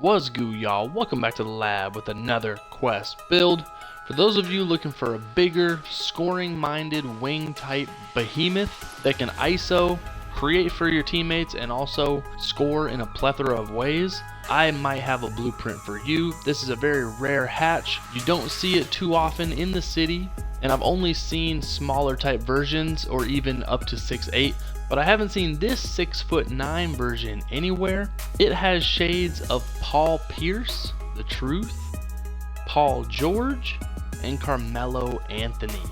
What's good, y'all? Welcome back to the lab with another quest build. For those of you looking for a bigger, scoring-minded wing-type behemoth that can ISO, create for your teammates, and also score in a plethora of ways, I might have a blueprint for you. This is a very rare hatch. You don't see it too often in the city, and I've only seen smaller type versions or even up to 6'8", but I haven't seen this 6'9" version anywhere. It has shades of Paul Pierce, The Truth, Paul George, and Carmelo Anthony.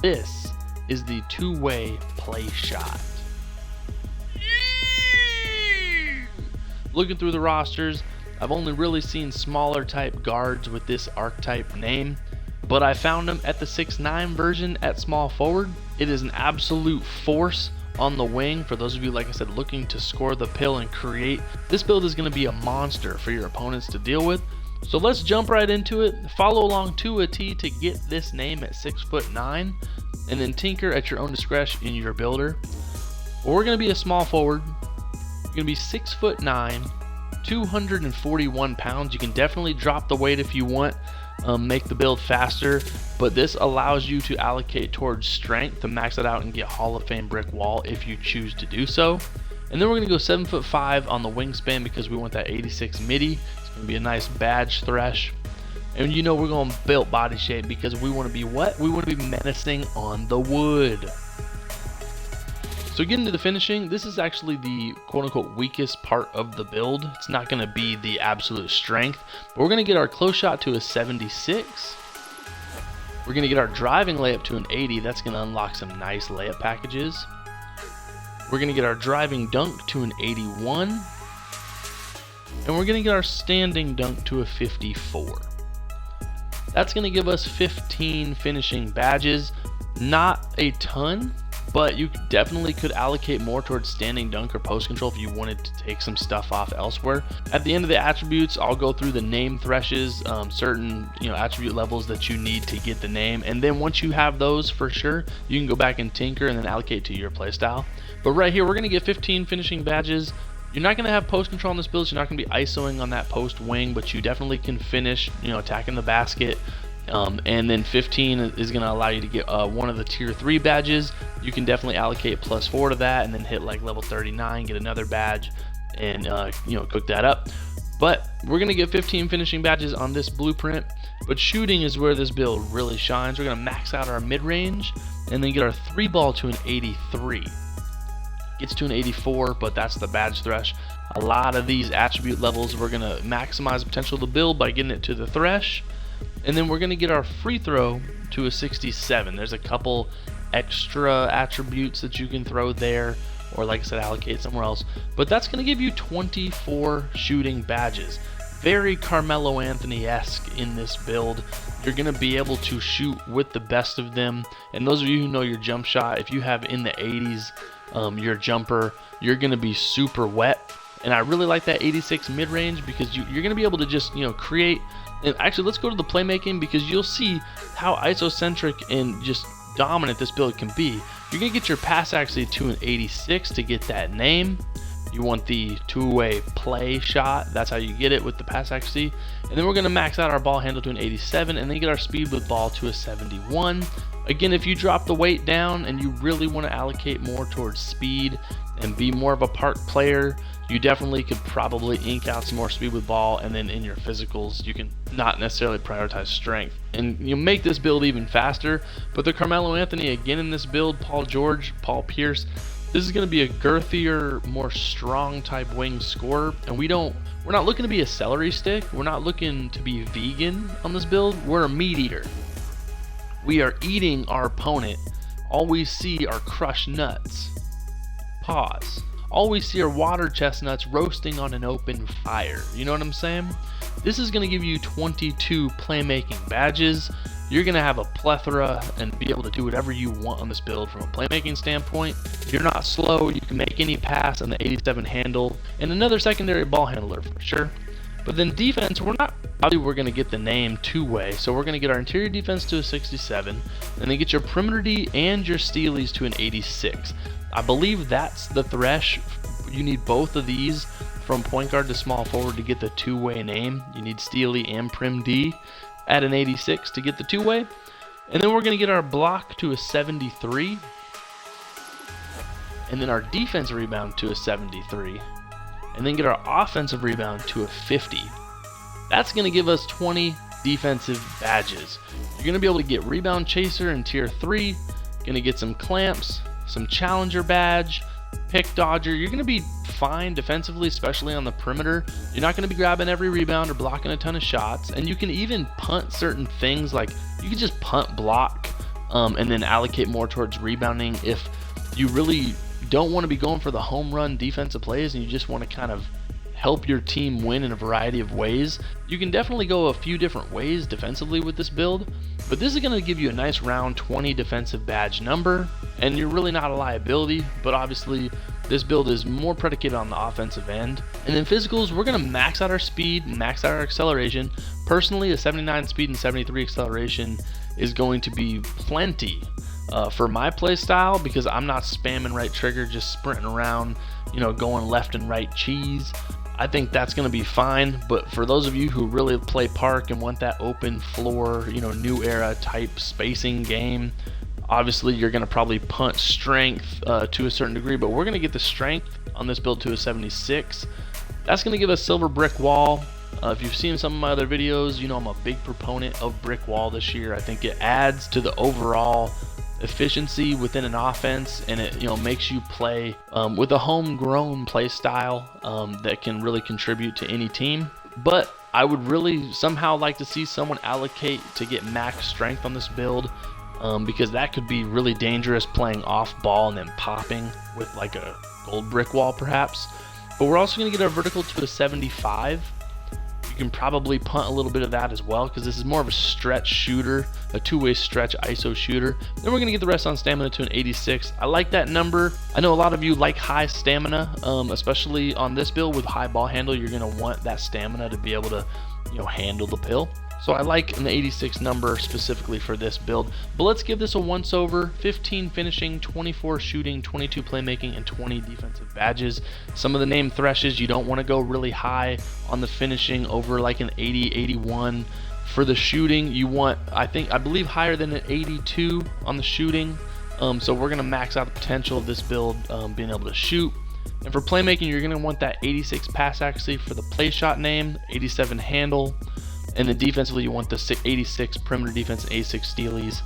This is the two-way Playshot. Looking through the rosters, I've only really seen smaller type guards with this archetype name, but I found them at the 6'9" version at small forward. It is an absolute force on the wing. For those of you, like I said, looking to score the pill and create, this build is going to be a monster for your opponents to deal with. So let's jump right into it. Follow along to a T to get this name at 6'9", and then tinker at your own discretion in your builder. But we're going to be a small forward. You're going to be 6'9", 241 pounds. You can definitely drop the weight if you want, make the build faster, but this allows you to allocate towards strength to max it out and get Hall of Fame brick wall if you choose to do so. And then we're going to go 7'5" on the wingspan because we want that 86 midi. It's going to be a nice badge thresh. And you know we're going built body shape because we want to be what? We want to be menacing on the wood. So getting to the finishing, this is actually the quote-unquote weakest part of the build. It's not going to be the absolute strength, but we're going to get our close shot to a 76. We're going to get our driving layup to an 80. That's going to unlock some nice layup packages. We're going to get our driving dunk to an 81. And we're going to get our standing dunk to a 54. That's going to give us 15 finishing badges. Not a ton, but you definitely could allocate more towards standing dunk or post control if you wanted to take some stuff off elsewhere. At the end of the attributes, I'll go through the name threshes, certain attribute levels that you need to get the name, and then once you have those for sure, you can go back and tinker and then allocate to your playstyle. But right here, we're going to get 15 finishing badges. You're not going to have post control on this build, so you're not going to be ISOing on that post wing, but you definitely can finish, attacking the basket. And then 15 is going to allow you to get one of the tier 3 badges. You can definitely allocate +4 to that and then hit like level 39, get another badge, and cook that up. But we're going to get 15 finishing badges on this blueprint, but shooting is where this build really shines. We're going to max out our mid-range and then get our 3-ball to an 83. Gets to an 84, but that's the badge thresh. A lot of these attribute levels, we're going to maximize the potential of the build by getting it to the thresh. And then we're going to get our free throw to a 67. There's a couple extra attributes that you can throw there, or like I said, allocate somewhere else. But that's going to give you 24 shooting badges. Very Carmelo Anthony-esque in this build. You're going to be able to shoot with the best of them. And those of you who know your jump shot, if you have in the 80s your jumper, you're going to be super wet. And I really like that 86 mid-range because you're going to be able to just create. And actually, let's go to the playmaking because you'll see how isocentric and just dominant this build can be. You're going to get your pass accuracy to an 86 to get that name. You want the two-way play shot. That's how you get it with the pass accuracy. And then we're going to max out our ball handle to an 87 and then get our speed with ball to a 71. Again, if you drop the weight down and you really want to allocate more towards speed and be more of a park player, you definitely could probably ink out some more speed with ball, and then in your physicals you can not necessarily prioritize strength and you make this build even faster. But the Carmelo Anthony again in this build, Paul George, Paul Pierce, this is going to be a girthier, more strong type wing scorer, and we're not looking to be a celery stick. We're not looking to be vegan on this build. We're a meat eater. We are eating our opponent. All we see are crushed nuts. Pause. All we see are water chestnuts roasting on an open fire. You know what I'm saying? This is going to give you 22 playmaking badges. You're going to have a plethora and be able to do whatever you want on this build from a playmaking standpoint. You're not slow. You can make any pass on the 87 handle and another secondary ball handler for sure. But then defense, we're going to get the name two-way. So we're going to get our interior defense to a 67 and then get your perimeter D and your steelies to an 86. I believe that's the thresh. You need both of these from point guard to small forward to get the two-way name. You need Steely and Prim D at an 86 to get the two-way. And then we're going to get our block to a 73. And then our defensive rebound to a 73. And then get our offensive rebound to a 50. That's going to give us 20 defensive badges. You're going to be able to get rebound chaser in tier 3. Going to get some clamps, some challenger badge, pick dodger. You're going to be fine defensively, especially on the perimeter. You're not going to be grabbing every rebound or blocking a ton of shots, and you can even punt certain things. Like you can just punt block and then allocate more towards rebounding if you really don't want to be going for the home run defensive plays and you just want to kind of help your team win in a variety of ways. You can definitely go a few different ways defensively with this build, but this is going to give you a nice round 20 defensive badge number, and you're really not a liability. But obviously this build is more predicated on the offensive end. And then physicals, we're going to max out our speed, max out our acceleration. Personally, a 79 speed and 73 acceleration is going to be plenty for my play style, because I'm not spamming right trigger, just sprinting around, going left and right cheese. I think that's going to be fine. But for those of you who really play park and want that open floor, new era type spacing game, obviously you're going to probably punt strength to a certain degree, but we're going to get the strength on this build to a 76. That's going to give us silver brick wall. If you've seen some of my other videos, I'm a big proponent of brick wall this year. I think it adds to the overall efficiency within an offense, and it makes you play with a homegrown play style that can really contribute to any team. But I would really somehow like to see someone allocate to get max strength on this build, because that could be really dangerous playing off ball and then popping with like a gold brick wall perhaps. But we're also going to get our vertical to a 75. You can probably punt a little bit of that as well, because this is more of a stretch shooter, a two-way stretch ISO shooter. Then we're going to get the rest on stamina to an 86. I like that number. I know a lot of you like high stamina, especially on this build with high ball handle. You're going to want that stamina to be able to handle the pill. So I like an 86 number specifically for this build. But let's give this a once over. 15 finishing, 24 shooting, 22 playmaking, and 20 defensive badges. Some of the name threshes, you don't want to go really high on the finishing, over like an 80, 81. For the shooting, you want, I believe higher than an 82 on the shooting. So we're going to max out the potential of this build, being able to shoot. And for playmaking, you're going to want that 86 pass accuracy for the Playshot name, 87 handle. And then defensively, you want the 86 perimeter defense and 86 steelies.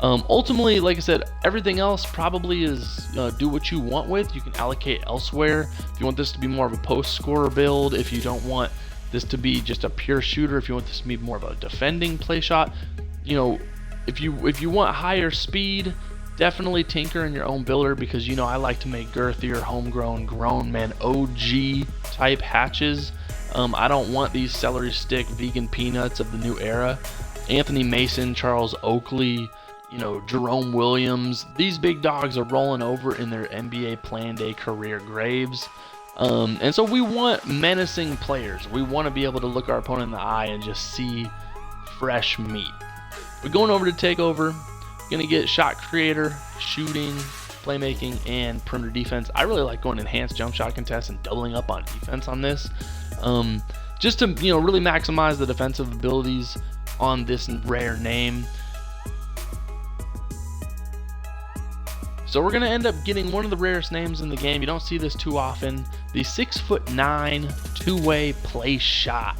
Ultimately, like I said, everything else probably is do what you want with. You can allocate elsewhere. If you want this to be more of a post scorer build, if you don't want this to be just a pure shooter, if you want this to be more of a defending play shot, if you want higher speed, definitely tinker in your own builder, because I like to make girthier, homegrown, grown man OG type hatches. I don't want these celery stick vegan peanuts of the new era. Anthony Mason, Charles Oakley, Jerome Williams, these big dogs are rolling over in their NBA Plan Day career graves. And so we want menacing players. We want to be able to look our opponent in the eye and just see fresh meat. We're going over to takeover. Gonna get shot creator, shooting, playmaking, and perimeter defense. I really like going enhanced jump shot contest and doubling up on defense on this, just to really maximize the defensive abilities on this rare name. So we're gonna end up getting one of the rarest names in the game. You don't see this too often. The 6'9" two-way play shot.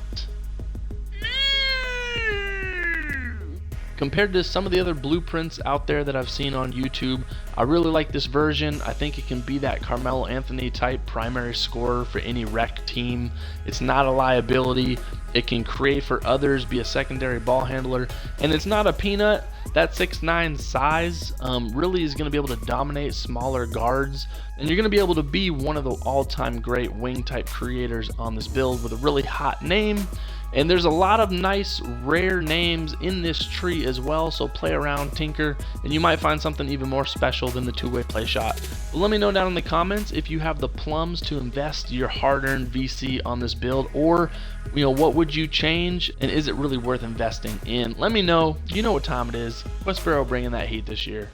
Compared to some of the other blueprints out there that I've seen on YouTube, I really like this version. I think it can be that Carmelo Anthony type primary scorer for any rec team. It's not a liability. It can create for others, be a secondary ball handler, and it's not a peanut. That 6'9" size really is going to be able to dominate smaller guards, and you're going to be able to be one of the all-time great wing type creators on this build with a really hot name. And there's a lot of nice rare names in this tree as well, so play around, tinker, and you might find something even more special than the two-way play shot. But let me know down in the comments if you have the plums to invest your hard-earned VC on this build, or what would you change, and is it really worth investing in? Let me know. You know what time it is. West Sparrow bringing that heat this year.